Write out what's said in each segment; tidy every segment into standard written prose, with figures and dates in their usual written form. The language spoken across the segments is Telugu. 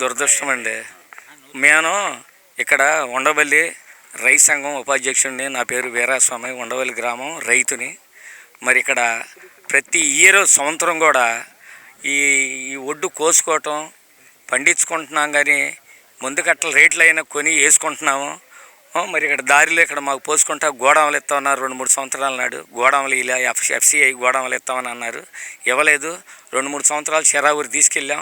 దురదృష్టం అండి. నేను ఇక్కడ ఉండవల్లి రైతు సంఘం ఉపాధ్యక్షుడిని. నా పేరు వీరాస్వామి, ఉండవల్లి గ్రామం రైతుని. మరి ఇక్కడ ప్రతి ఇయర్ సంవత్సరం కూడా ఈ ఈ ఒడ్డు కోసుకోవటం పండించుకుంటున్నాం, కానీ ముందు కట్టల రేట్లు అయినా కొని వేసుకుంటున్నాము. మరి ఇక్కడ దారిలో ఇక్కడ మాకు పోసుకుంటా గోడాములు ఇస్తామన్నారు 2-3 సంవత్సరాల నాడు. గోడాములు ఇలా FCI గోడాములు ఇస్తామని అన్నారు, ఇవ్వలేదు. 2-3 సంవత్సరాలు చెరావురు తీసుకెళ్ళాం.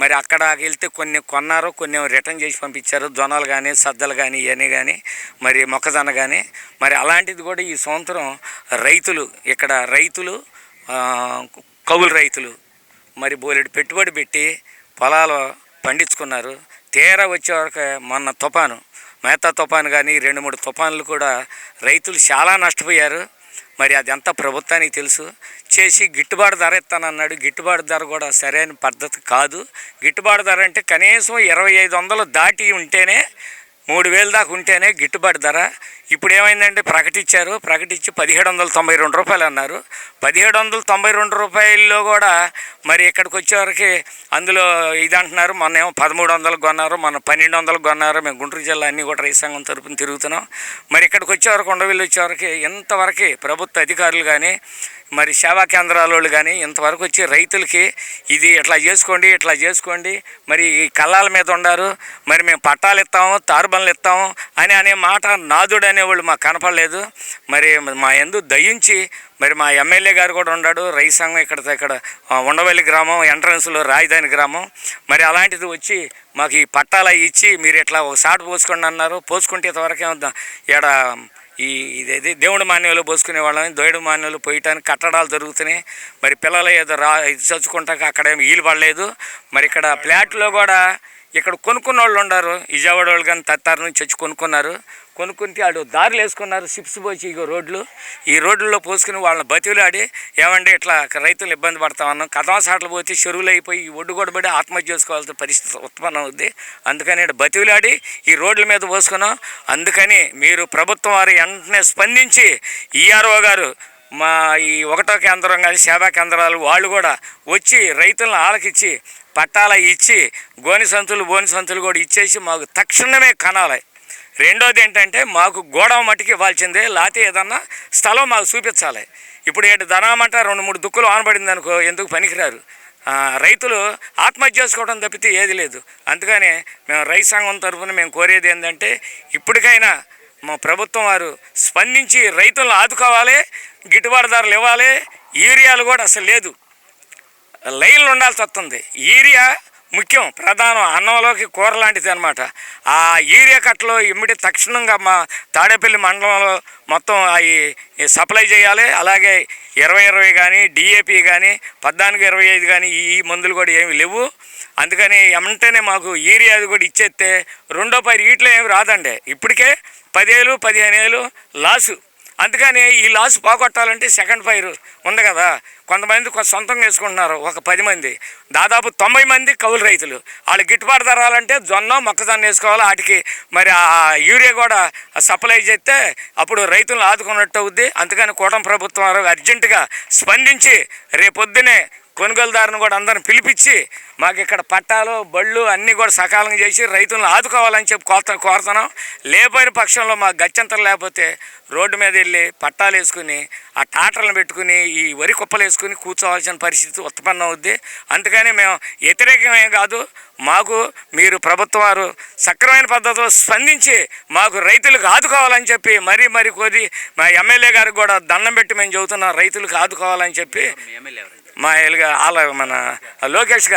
మరి అక్కడ వెళ్తే కొన్ని కొన్నారు, కొన్ని రిటర్న్ చేసి పంపించారు. జొన్నలు కానీ సద్దలు కానీ ఇవన్నీ కానీ మరి మొక్కజొన్న కానీ. మరి అలాంటిది కూడా ఈ సంవత్సరం రైతులు ఇక్కడ కౌలు రైతులు మరి బోలెడు పెట్టుబడి పెట్టి పొలాలు పండించుకున్నారు. తీరా వచ్చేవరకు మొన్న తుఫాను, మేతా తుఫాను కానీ 2-3 తుఫాన్లు కూడా రైతులు చాలా నష్టపోయారు. మరి అదంతా ప్రభుత్వానికి తెలుసు. చేసి గిట్టుబాటు ధర ఇస్తానన్నాడు. గిట్టుబాటు ధర కూడా సరైన పద్ధతి కాదు. గిట్టుబాటు ధర అంటే కనీసం 2500 దాటి ఉంటేనే, 3000 దాకా ఉంటేనే గిట్టుబాటు ధర. ఇప్పుడు ఏమైందంటే ప్రకటించి 1792 రూపాయలు అన్నారు. 1792 రూపాయల్లో కూడా మరి ఇక్కడికి వచ్చేవరకు అందులో ఇది అంటున్నారు, మొన్న ఏమో 1300 కొన్నారు, మొన్న 1200 కొన్నారు. మేము గుంటూరు జిల్లా అన్నీ కూడా రైతు సంఘం తరపున తిరుగుతున్నాం. మరి ఇక్కడికి వచ్చేవరకు ఉండవిల్లు వచ్చేవరకు ఇంతవరకు ప్రభుత్వ అధికారులు కానీ మరి సేవా కేంద్రాల వాళ్ళు కానీ ఇంతవరకు వచ్చి రైతులకి ఇది ఇట్లా చేసుకోండి మరి ఈ కళ్ళాల మీద ఉండారు, మరి మేము పట్టాలు ఇస్తాము, తారుబన్లు ఇస్తాము అనే మాట నాదుడు అనేవాళ్ళు మాకు కనపడలేదు. మరి మా యందు దయించి మరి మా ఎమ్మెల్యే గారు కూడా ఉన్నాడు. రైతు సంఘం ఇక్కడ ఉండవల్లి గ్రామం ఎంట్రన్స్లో రాజధాని గ్రామం. మరి అలాంటిది వచ్చి మాకు ఈ పట్టాలు ఇచ్చి మీరు ఇట్లా ఒకసారి పోసుకోండి అన్నారు. పోసుకుంటే ఇంతవరకు ఏమవుతాం ఇక్కడ ఇదేది దేవుడి మాన్యంలో పోసుకునే వాళ్ళని దోయుడు మాన్యంలో పోయటానికి కట్టడాలు జరుగుతున్నాయి. మరి పిల్లలు ఏదో చచ్చుకుంటాక అక్కడేమి వీలు పడలేదు. మరి ఇక్కడ ఫ్లాట్లో కూడా ఇక్కడ కొనుక్కున్న వాళ్ళు ఉన్నారు. విజయవాడ వాళ్ళు కానీ తత్తారు నుంచి వచ్చి కొనుక్కుంటే వాళ్ళు దారులు వేసుకున్నారు. సిప్స్ పోసి ఈ రోడ్లలో పోసుకుని వాళ్ళని బతిలాడి ఏమంటే ఇట్లా రైతులు ఇబ్బంది పడతామన్నాం. కథాసాట్లు పోతే చెరువులు అయిపోయి ఈ ఒడ్డు కూడా పడి ఆత్మహత్య చేసుకోవాల్సిన పరిస్థితి ఉత్పన్నం అవుద్ది. అందుకని బతిలాడి ఈ రోడ్ల మీద పోసుకున్నాం. అందుకని మీరు ప్రభుత్వం వారు వెంటనే స్పందించి ERO గారు మా ఈ 1వ కేంద్రం కానీ సేవా కేంద్రాలు వాళ్ళు కూడా వచ్చి రైతులను ఆలకిచ్చి పట్టాల ఇచ్చి బోని సంతులు కూడా ఇచ్చేసి మాకు తక్షణమే కనాలి. రెండోది ఏంటంటే మాకు గోడవ మట్టికి ఇవ్వాల్సిందే, లేకపోతే ఏదన్నా స్థలం మాకు చూపించాలి. ఇప్పుడు ఏంటి ధనామంట 2-3 దుక్కులు ఆనబడింది అనుకో, ఎందుకు పనికిరారు. రైతులు ఆత్మహత్య చేసుకోవడం తప్పితే ఏది లేదు. అందుకని మేము రైతు సంఘం తరఫున మేము కోరేది ఏంటంటే ఇప్పటికైనా మా ప్రభుత్వం వారు స్పందించి రైతులను ఆదుకోవాలి, గిట్టుబాటు ధరలు ఇవ్వాలి. యూరియాలు కూడా అసలు లేదు, లైన్లు ఉండాల్సి వస్తుంది. యూరియా ముఖ్యం, ప్రధానం, అన్నంలోకి కూర లాంటిది అనమాట. ఆ యూరియా కట్టలో ఇమ్మడి తక్షణంగా మా తాడేపల్లి మండలంలో మొత్తం అవి సప్లై చేయాలి. అలాగే 20-20 కానీ DAP కానీ 14-25 కానీ ఈ మందులు కూడా ఏమి లేవు. అందుకని వెంటనే మాకు యూరియా కూడా ఇచ్చేస్తే రెండో పైరు వీటిలో ఏమి రాదండి. ఇప్పటికే 10,000-15 ఏళ్ళు లాసు. అందుకని ఈ లాసు పోగొట్టాలంటే సెకండ్ ఫైర్ ఉంది కదా, కొంతమంది సొంతంగా వేసుకుంటున్నారు. ఒక 10 మంది, దాదాపు 90 మంది కౌలు రైతులు. వాళ్ళు గిట్టుబాటు ధరాలంటే మొక్కజొన్న వేసుకోవాలి. వాటికి మరి ఆ యూరియా కూడా సప్లై చేస్తే అప్పుడు రైతులను ఆదుకున్నట్టు అవుద్ది. అందుకని కూటమి ప్రభుత్వం వారు అర్జెంటుగా స్పందించి రేపొద్దునే కొనుగోలుదారుని కూడా అందరిని పిలిపించి మాకు ఇక్కడ పట్టాలు బళ్ళు అన్నీ కూడా సకాలంగా చేసి రైతులను ఆదుకోవాలని చెప్పి కోరుతున్నాం. లేకపోయిన పక్షంలో మాకు గత్యంతరం లేకపోతే రోడ్డు మీద వెళ్ళి పట్టాలు వేసుకుని ఆ టాటర్లను పెట్టుకుని ఈ వరి కుప్పలు వేసుకుని కూర్చోవాల్సిన పరిస్థితి ఉత్పన్నం అవుద్ది. అందుకని మేము వ్యతిరేకమే కాదు, మాకు మీరు ప్రభుత్వం వారు సక్రమైన పద్ధతిలో స్పందించి మాకు రైతులకు ఆదుకోవాలని చెప్పి మరీ కోరి మా ఎమ్మెల్యే గారికి కూడా దండం పెట్టి మేము చెబుతున్నాం, రైతులకు ఆదుకోవాలని చెప్పి. మా మన లోకేష్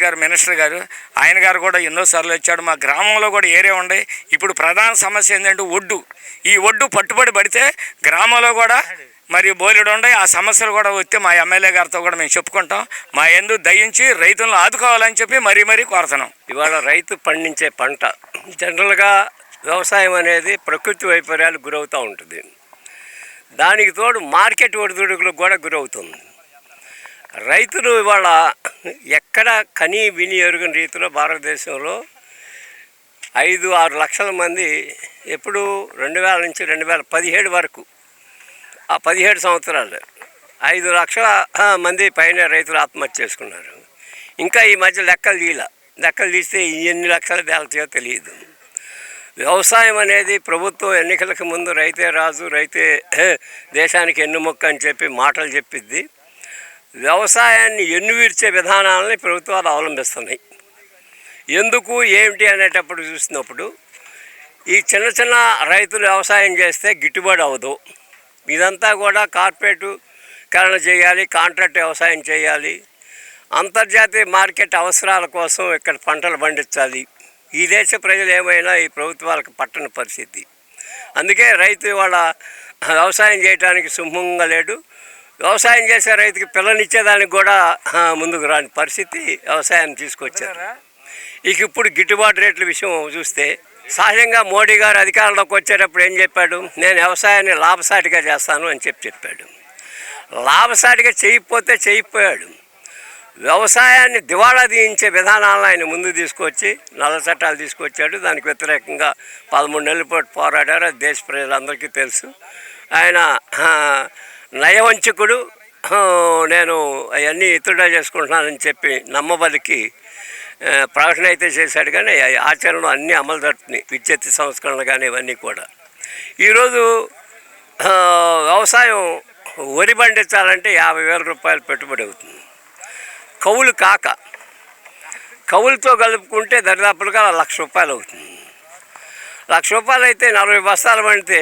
గారు మినిస్టర్ గారు, ఆయన గారు కూడా ఎన్నోసార్లు వచ్చాడు. మా గ్రామంలో కూడా ఏరియా ఉండే. ఇప్పుడు ప్రధాన సమస్య ఏంటంటే ఈ ఒడ్డు పట్టుబడి పడితే గ్రామంలో కూడా మరి బోలెడు ఉండే. ఆ సమస్యలు కూడా వస్తే మా ఎమ్మెల్యే గారితో కూడా మేము చెప్పుకుంటాం. మా యందు దయించి రైతులను ఆదుకోవాలని చెప్పి మరీ కోరుతున్నాం. ఇవాళ రైతు పండించే పంట జనరల్గా వ్యవసాయం అనేది ప్రకృతి వైపర్యాలకు గురవుతూ ఉంటుంది. దానికి తోడు మార్కెట్ ఒడిదుడుకులకు కూడా గురవుతుంది. రైతులు ఇవాళ ఎక్కడ కని విని ఎరుగని రీతిలో భారతదేశంలో 5-6 లక్షల మంది ఎప్పుడు 2000 నుంచి 2017 వరకు ఆ 17 సంవత్సరాలు 5 లక్షల మంది పైన రైతులు ఆత్మహత్య చేసుకున్నారు. ఇంకా ఈ మధ్య లెక్కలు తీయాల లెక్కలు తీస్తే ఎన్ని లక్షలు తేల్తాయో తెలియదు. వ్యవసాయం అనేది ప్రభుత్వం ఎన్నికలకు ముందు రైతే రాజు, రైతే దేశానికి ఎన్నుముక్క అని చెప్పి మాటలు చెప్పిద్ది. వ్యవసాయాన్ని ఎన్నువిర్చే విధానాలని ప్రభుత్వాలు అవలంబిస్తున్నాయి. ఎందుకు ఏమిటి అనేటప్పుడు చూసినప్పుడు ఈ చిన్న చిన్న రైతులు వ్యవసాయం చేస్తే గిట్టుబాటు అవ్వదు. ఇదంతా కూడా కార్పొరేటీకరణ చేయాలి, కాంట్రాక్ట్ వ్యవసాయం చేయాలి, అంతర్జాతీయ మార్కెట్ అవసరాల కోసం ఇక్కడ పంటలు పండించాలి. ఈ దేశ ప్రజలు ఏమైనా ఈ ప్రభుత్వాలకు పట్టని పరిస్థితి. అందుకే రైతు వాళ్ళ వ్యవసాయం చేయడానికి సుముఖంగా లేడు. వ్యవసాయం చేసే రైతుకి పిల్లనిచ్చేదానికి కూడా ముందుకు రాని పరిస్థితి వ్యవసాయాన్ని తీసుకొచ్చారు. ఇప్పుడు గిట్టుబాటు రేట్ల విషయం చూస్తే సహజంగా మోడీ గారు అధికారంలోకి వచ్చేటప్పుడు ఏం చెప్పాడు? నేను వ్యవసాయాన్ని లాభసాటిగా చేస్తాను అని చెప్పాడు. లాభసాటిగా చేయకపోయాడు. వ్యవసాయాన్ని దివాళా తీయించే విధానాలను ఆయన ముందు తీసుకొచ్చి నల్ల చట్టాలు తీసుకొచ్చాడు. దానికి వ్యతిరేకంగా 13 నెలల పాటు పోరాడారు. అది దేశ ప్రజలందరికీ తెలుసు. ఆయన నయవంచకుడు, నేను అవన్నీ ఎత్తుడా చేసుకుంటున్నానని చెప్పి నమ్మబలికి ప్రకటన అయితే చేశాడు. కానీ ఆచరణలో అన్నీ అమలు జరుగుతున్నాయి. విద్యుత్ సంస్కరణలు కానీ ఇవన్నీ కూడా. ఈరోజు వ్యవసాయం వరి పండించాలంటే 50,000 రూపాయలు పెట్టుబడి అవుతుంది. కవులు కాక కవులతో కలుపుకుంటే దరిదాపులుగా 1,00,000 రూపాయలు అవుతుంది. 1,00,000 రూపాయలు అయితే 40 బస్తాలు పండితే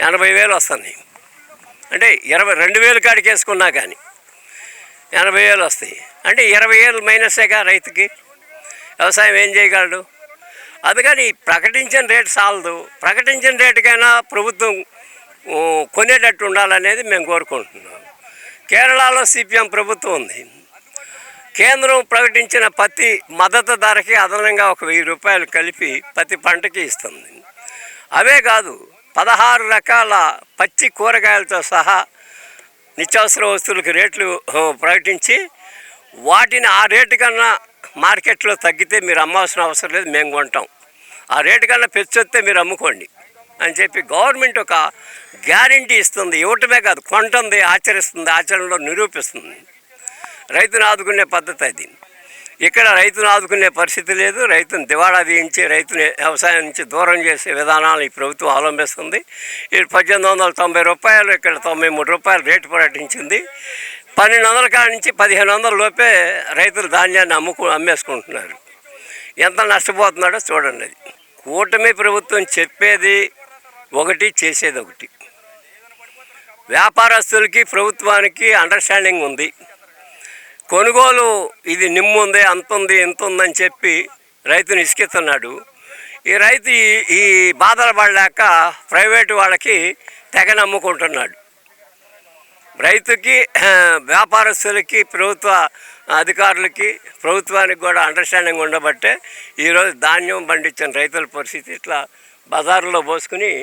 80,000 వస్తుంది. అంటే 22,000 కాడికి వేసుకున్నా కానీ 80,000 వస్తాయి. అంటే 20,000 మైనసేగా రైతుకి. వ్యవసాయం ఏం చేయగలడు? అందుకని ప్రకటించిన రేటు చాలదు. ప్రకటించిన రేటుకైనా ప్రభుత్వం కొనేటట్టు ఉండాలనేది మేము కోరుకుంటున్నాం. కేరళలో సిపిఎం ప్రభుత్వం ఉంది. కేంద్రం ప్రకటించిన ప్రతి మద్దతు ధరకి అదనంగా 1,000 రూపాయలు కలిపి ప్రతి పంటకి ఇస్తుంది. అవే కాదు, 16 రకాల పచ్చి కూరగాయలతో సహా నిత్యావసర వస్తువులకు రేట్లు ప్రకటించి వాటిని ఆ రేటు కన్నా మార్కెట్లో తగ్గితే మీరు అమ్మాల్సిన అవసరం లేదు, మేము కొంటాం, ఆ రేటు కన్నా పెంచొస్తే మీరు అమ్ముకోండి అని చెప్పి గవర్నమెంట్ ఒక గ్యారంటీ ఇస్తుంది. ఇవ్వటమే కాదు, కొంటుంది, ఆచరిస్తుంది, ఆచరణలో నిరూపిస్తుంది. రైతును ఆదుకునే పద్ధతి అది. ఇక్కడ రైతును ఆదుకునే పరిస్థితి లేదు. రైతును దివాళా తీయించి రైతుని వ్యవసాయం నుంచి దూరం చేసే విధానాలు ఈ ప్రభుత్వం అవలంబిస్తుంది. ఈ 1,890 రూపాయలు, ఇక్కడ 93 రూపాయలు రేటు ప్రకటించింది. 1,200 కాడ నుంచి 1,500 లోపే రైతులు ధాన్యాన్ని అమ్మేసుకుంటున్నారు. ఎంత నష్టపోతున్నాడో చూడండి. అది కూటమి ప్రభుత్వం చెప్పేది ఒకటి, చేసేది ఒకటి. వ్యాపారస్తులకి ప్రభుత్వానికి అండర్స్టాండింగ్ ఉంది. కొనుగోలు ఇది నిమ్ముంది, అంతుంది, ఇంత ఉందని చెప్పి రైతుని ఇసుకెత్తున్నాడు. ఈ రైతు ఈ బాధలు పడలేక ప్రైవేటు వాళ్ళకి తెగ నమ్ముకుంటున్నాడు. రైతుకి, వ్యాపారస్తులకి, ప్రభుత్వ అధికారులకి, ప్రభుత్వానికి కూడా అండర్స్టాండింగ్ ఉండబట్టే ఈరోజు ధాన్యం పండించిన రైతుల పరిస్థితి ఇట్లా బజారులో పోసుకుని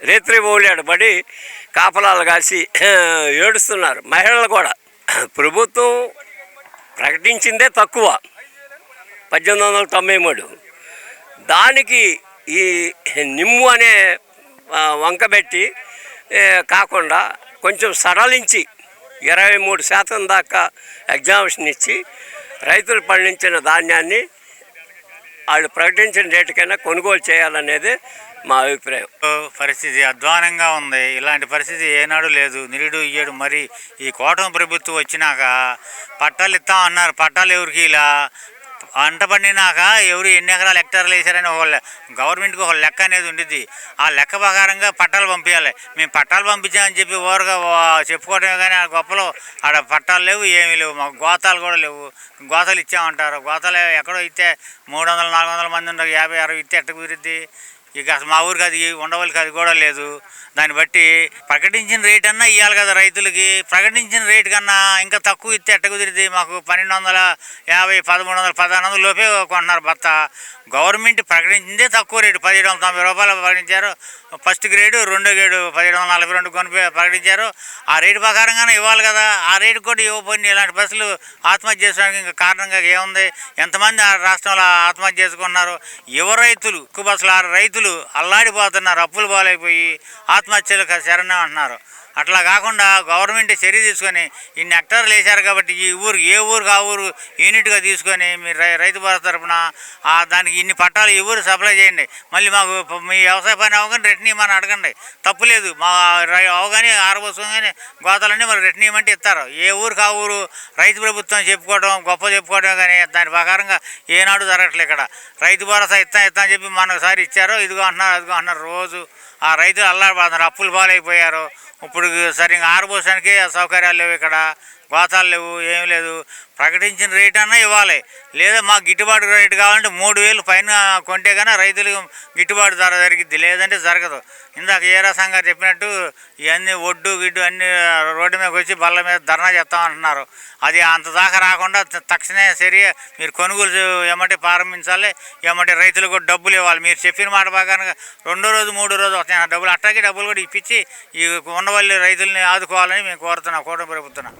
రేత్రి బోలేడబడి కాపలాలు కాసి ఏడుస్తున్నారు. మహిళలు కూడా. ప్రభుత్వం ప్రకటించిందే తక్కువ, 1,893. దానికి ఈ నిమ్ము అనే వంకబెట్టి కాకుండా కొంచెం సడలించి 23% దాకా ఎగ్జామిషన్ ఇచ్చి రైతులు పండించిన ధాన్యాన్ని వాళ్ళు ప్రకటించిన రేటుకైనా కొనుగోలు చేయాలనేది మా అభిప్రాయం. పరిస్థితి అధ్వానంగా ఉంది. ఇలాంటి పరిస్థితి ఏనాడు లేదు. నిరుడు ఇయ్యడు. మరి ఈ కూటమి ప్రభుత్వం వచ్చినాక పట్టాలు ఇస్తాం అన్నారు. పట్టాలు ఎవరికి ఇలా పంట పండినాక ఎవరు ఎన్ని ఎకరాలు హెక్టార్లు వేసారని గవర్నమెంట్కి ఒక లెక్క అనేది ఉండిద్ది. ఆ లెక్క ప్రకారంగా పట్టాలు పంపించాలి. మేము పట్టాలు పంపించామని చెప్పి ఓరుగా చెప్పుకోవడమే కానీ ఆ గొప్పలో ఆడ పట్టాలు లేవు, ఏమీ లేవు. మాకు గోతాలు కూడా లేవు. గోతాలు ఇచ్చామంటారు. గోతాలు ఎక్కడో ఇస్తే 300-400 మంది ఉండవు. 50-60 ఇస్తే ఎట్ట కుదిరిద్ది? ఇక అసలు మా ఊరికి అది ఉండవలకి అది కూడా లేదు. దాన్ని బట్టి ప్రకటించిన రేట్ అన్నా ఇవ్వాలి కదా రైతులకి. ప్రకటించిన రేటు కన్నా ఇంకా తక్కువ ఇస్తే ఎట్ట కుదిరిద్ది? మాకు 1,250, 1,300, 1,500 లోపే కొంటున్నారు బత్త. గవర్నమెంట్ ప్రకటించిందే తక్కువ రేటు, 1,790 రూపాయలు ప్రకటించారు. ఫస్ట్ గ్రేడు, రెండో గ్రేడు 1,742 కొని ప్రకటించారు. ఆ రేటు ప్రకారంగానే ఇవ్వాలి కదా. ఆ రేటు కూడా ఇవ్వకపోయినా ఇలాంటి బస్సులు ఆత్మహత్య చేసుకోవడానికి ఇంకా కారణంగా ఏముంది? ఎంతమంది ఆ రాష్ట్రంలో ఆత్మహత్య చేసుకున్నారు? యువ రైతులు, ఎక్కువ బస్సులు 6 రైతులు అల్లాడిపోతున్నారు. అప్పులు పాలైపోయి ఆత్మహత్యలు శరణం అంటున్నారు. అట్లా కాకుండా గవర్నమెంట్ చర్య తీసుకొని ఇన్ని హెక్టార్లు వేశారు కాబట్టి ఈ ఊరు ఏ ఊరికి ఆ ఊరు యూనిట్గా తీసుకొని మీరు రైతు భరోసా తరపున దానికి ఇన్ని పట్టాలు ఈ ఊరు సప్లై చేయండి. మళ్ళీ మాకు మీ వ్యవసాయ పని అవగానే రెట్నీయమని అడగండి, తప్పులేదు. మా అవగానే ఆరబోసుకొని గోతాలన్నీ మరి రెట్నీయమంటే ఇస్తారు. ఏ ఊరికి ఆ ఊరు రైతు ప్రభుత్వం చెప్పుకోవడం గొప్ప చెప్పుకోవడం కానీ దాని ప్రకారంగా ఏనాడు జరగట్లేదు. ఇక్కడ రైతు భరోసా ఇస్తా అని చెప్పి మనఒకసారి ఇచ్చారు, ఇదిగో అంటున్నారు అదిగో అంటున్నారు. రోజు ఆ రైతులు అల్లాడిపోతున్నారు, అప్పులు పాలైపోయారు. ఇప్పుడు సరిగ్గా ఆరబోసానికి సౌకర్యాలు లేవు, ఇక్కడ గోతాలు లేవు, ఏం లేదు. ప్రకటించిన రేట్ అన్నా ఇవ్వాలి, లేదా మాకు గిట్టుబాటు రేటు కావాలంటే 3,000 పైన కొంటే కన్నా రైతులకు గిట్టుబాటు ధర జరిగిద్ది, లేదంటే జరగదు. ఇందాక ఏరా సంఘ చెప్పినట్టు ఇవన్నీ ఒడ్డు గిడ్డు అన్నీ రోడ్డు మీదకి వచ్చి బల్ల మీద ధర్నా చేస్తామంటున్నారు. అది అంత దాకా రాకుండా తక్షణమే చర్య మీరు కొనుగోలు ఎమ్మటి ప్రారంభించాలి, ఎమ్మటి రైతులకు కూడా డబ్బులు ఇవ్వాలి. మీరు చెప్పిన మాట ప్రకారంగా 2వ రోజు 3వ రోజు వస్తాయి డబ్బులు, అట్టాకి డబ్బులు కూడా ఇప్పించి ఈ ఉండవల్లి రైతుల్ని ఆదుకోవాలని మేము కోరుతున్నాం కూటమి ప్రభుత్వం.